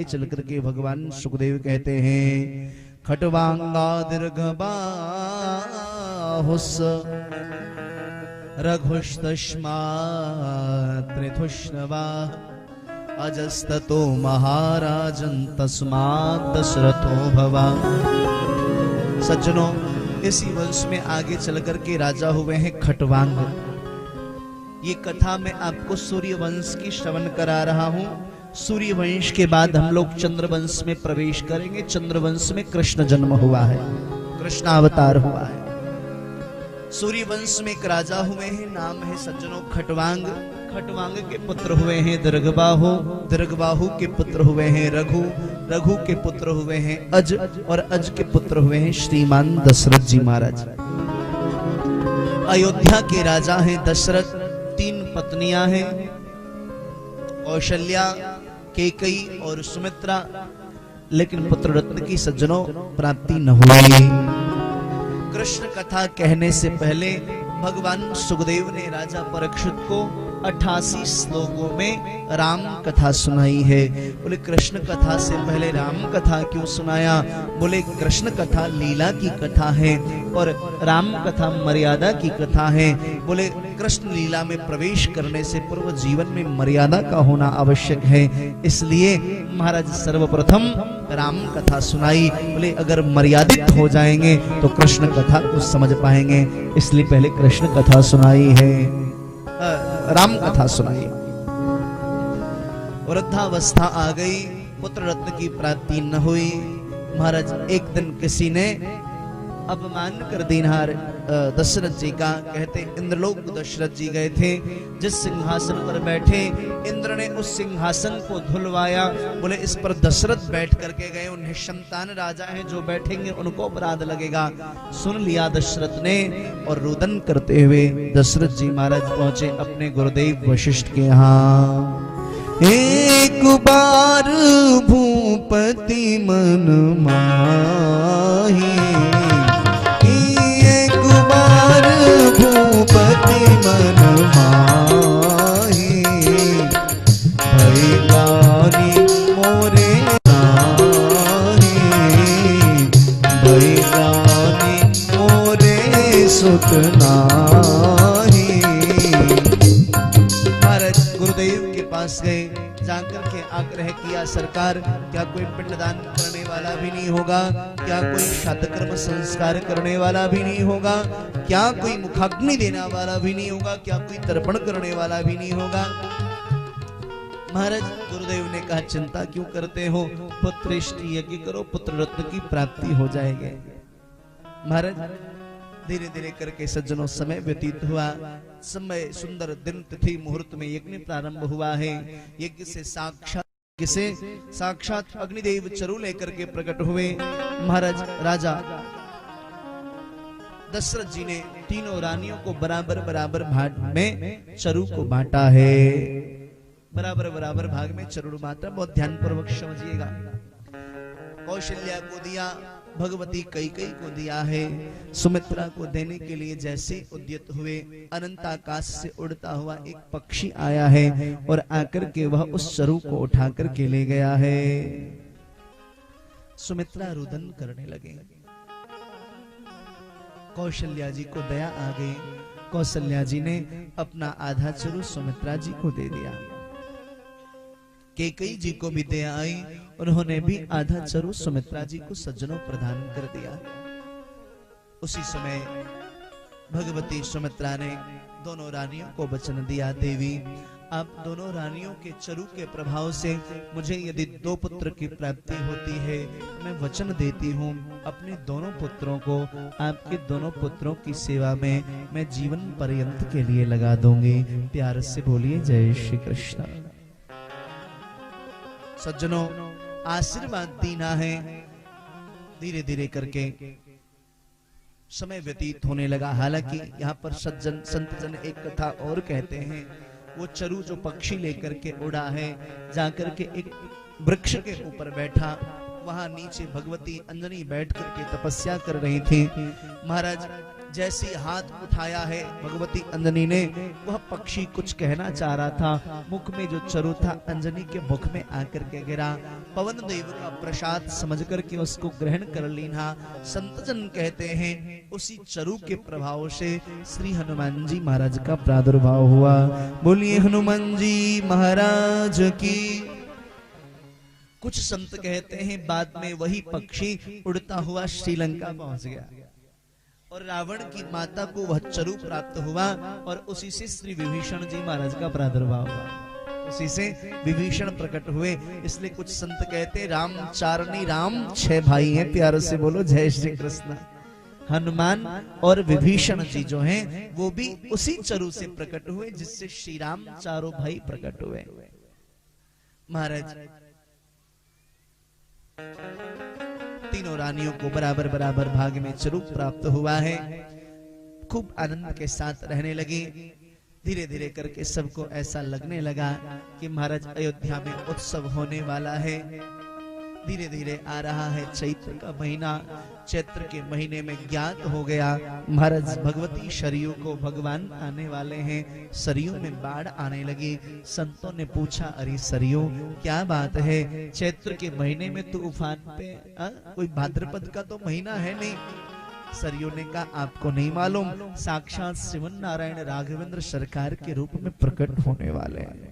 चल करके भगवान सुखदेव कहते हैं, खटवांगा दीर्घबाहुस रघुस्तस्मात्रिथुष्णवा अजस्ततो महाराजन तस्मात् दशरथो भवा। सज्जनों, इसी वंश में आगे चल करके राजा हुए हैं खटवांग। ये कथा मैं आपको सूर्य वंश की श्रवण करा रहा हूं। सूर्य वंश के बाद हम लोग चंद्रवंश में प्रवेश करेंगे। चंद्रवंश में कृष्ण जन्म हुआ है, कृष्ण अवतार हुआ है। सूर्य वंश में एक राजा हुए हैं, नाम है सज्जनों खटवांग। खटवांग के पुत्र हुए हैं दीर्घबाहु, दीर्घबाहु के पुत्र हुए हैं रघु, रघु के पुत्र हुए हैं अज, और अज के पुत्र हुए हैं श्रीमान दशरथ जी महाराज। अयोध्या के राजा हैं दशरथ। 3 पत्नियां हैं, कौशल्या, कैकेयी और सुमित्रा, लेकिन पुत्र रत्न की सज्जनों प्राप्ति न हुई। कृष्ण कथा कहने से पहले भगवान सुखदेव ने राजा परीक्षित को 88 श्लोकों में राम कथा सुनाई है। बोले कृष्ण कथा से पहले राम कथा क्यों सुनाया? बोले कृष्ण कथा लीला की कथा है और राम कथा मर्यादा की कथा है। बोले कृष्ण लीला में प्रवेश करने से पूर्व जीवन में मर्यादा का होना आवश्यक है, इसलिए महाराज सर्वप्रथम राम कथा सुनाई। बोले अगर मर्यादित हो जाएंगे तो कृष्ण कथा को समझ पाएंगे, इसलिए पहले कृष्ण कथा सुनाई है, राम कथा सुनाई। वृद्धावस्था आ गई, पुत्र रत्न की प्राप्ति न हुई। महाराज एक दिन किसी ने अपमान कर दिया दशरथ जी का। कहते इंद्रलोक दशरथ जी गए थे, जिस सिंहासन पर बैठे इंद्र ने उस सिंहासन को धुलवाया। बोले इस पर दशरथ बैठ करके गए, उन्हें संतान राजा हैं, जो बैठेंगे उनको अपराध लगेगा। सुन लिया दशरथ ने और रुदन करते हुए दशरथ जी महाराज पहुंचे अपने गुरुदेव वशिष्ठ के यहाँ। एक बार भूपति मन माही, भूपति मन माही, भैलानी मोरे नारी, भैलानी मोरे सुत नारी। महाराज गुरुदेव के पास गए, जाकर के आग्रह किया, सरकार क्या कोई पिंडदान करने वाला भी नहीं होगा? क्या कोई श्राद्धकर्म संस्कार करने वाला भी नहीं होगा? क्या कोई मुखाग्नि देने वाला भी नहीं होगा? क्या कोई तर्पण करने वाला भी नहीं होगा? महाराज गुरुदेव ने कहा चिंता क्यों करते हो, पुत्रेष्टि यज्ञ करो, पुत्र रत्न की प्राप्ति हो जाएगी। महाराज धीरे धीरे करके सज्जनों समय व्यतीत हुआ। समय सुंदर दिन तिथि मुहूर्त में यज्ञ प्रारंभ हुआ है। यज्ञ से साक्षात अग्निदेव चरु लेकर के प्रकट हुए। महाराज राजा दशरथ जी ने तीनों रानियों को बराबर बराबर भाग में चरु को बांटा है। बराबर बराबर भाग में चरु बांटा, बहुत ध्यान पूर्वक समझिएगा। कौशल्या को दिया, भगवती कैकेयी को दिया है। सुमित्रा को देने के लिए जैसे उद्यत हुए, अनंत आकाश से उड़ता हुआ एक पक्षी आया है और आकर के वह उस चरु को उठा करके ले गया है। सुमित्रा रुदन करने लगे। कौशल्या जी को दया आ गई। कौशल्या जी ने अपना आधा चरु सुमित्रा जी को दे दिया। कैकेयी जी को भी दया आई, उन्होंने भी आधा चरु सुमित्रा जी को सज्जनों प्रदान कर दिया। उसी समय भगवती सुमित्रा ने दोनों रानियों को वचन दिया, देवी आप दोनों रानियों के चरु के प्रभाव से मुझे यदि 2 पुत्र की प्राप्ति होती है, मैं वचन देती हूँ अपने दोनों पुत्रों को आपके दोनों पुत्रों की सेवा में मैं जीवन पर्यंत के लिए लगा दूंगी। प्यार से बोलिए जय श्री कृष्ण। सज्जनों आशीर्वाद देना है। धीरे धीरे करके समय व्यतीत होने लगा। हालांकि यहाँ पर सज्जन संत जन एक कथा और कहते हैं, वो चरु जो पक्षी लेकर के उड़ा है, जाकर के एक वृक्ष के ऊपर बैठा, वहां नीचे भगवती अंजनी बैठ करके तपस्या कर रही थी। महाराज जैसी हाथ उठाया है भगवती अंजनी ने, वह पक्षी कुछ कहना चाह रहा था, मुख में जो चरु था अंजनी के मुख में आकर के गिरा। पवन देव का प्रसाद समझ करके उसको ग्रहण कर लीना। संतजन कहते हैं उसी चरु के प्रभाव से श्री हनुमान जी महाराज का प्रादुर्भाव हुआ। बोलिए हनुमान जी महाराज की। कुछ संत कहते हैं बाद में वही पक्षी उड़ता हुआ श्रीलंका पहुंच गया और रावण की माता को वह चरु प्राप्त हुआ और उसी से श्री विभीषण जी महाराज का प्रादुर्भाव हुआ, उसी से विभीषण प्रकट हुए। इसलिए कुछ संत कहते राम चारणी राम 6 भाई हैं। प्यारों से बोलो जय श्री कृष्ण। हनुमान और विभीषण जी जो हैं वो भी उसी चरु से प्रकट हुए जिससे श्री राम चारों भाई प्रकट हुए। महाराज तीनों रानियों को बराबर बराबर भाग में चरु प्राप्त हुआ है। खूब आनंद के साथ रहने लगे। धीरे धीरे करके सबको ऐसा लगने लगा कि महाराज अयोध्या में उत्सव होने वाला है। धीरे धीरे आ रहा है चैत्र का महीना। चैत्र के महीने में ज्ञात हो गया महाराज भगवती सरयू को भगवान आने वाले हैं। सरयू में बाढ़ आने लगी। संतों ने पूछा अरे सरयू क्या बात है, चैत्र के महीने में तू उफान पे, कोई भाद्रपद का तो महीना है नहीं। सरयू ने कहा आपको नहीं मालूम, साक्षात श्रीमन नारायण राघवेंद्र सरकार के रूप में प्रकट होने वाले हैं।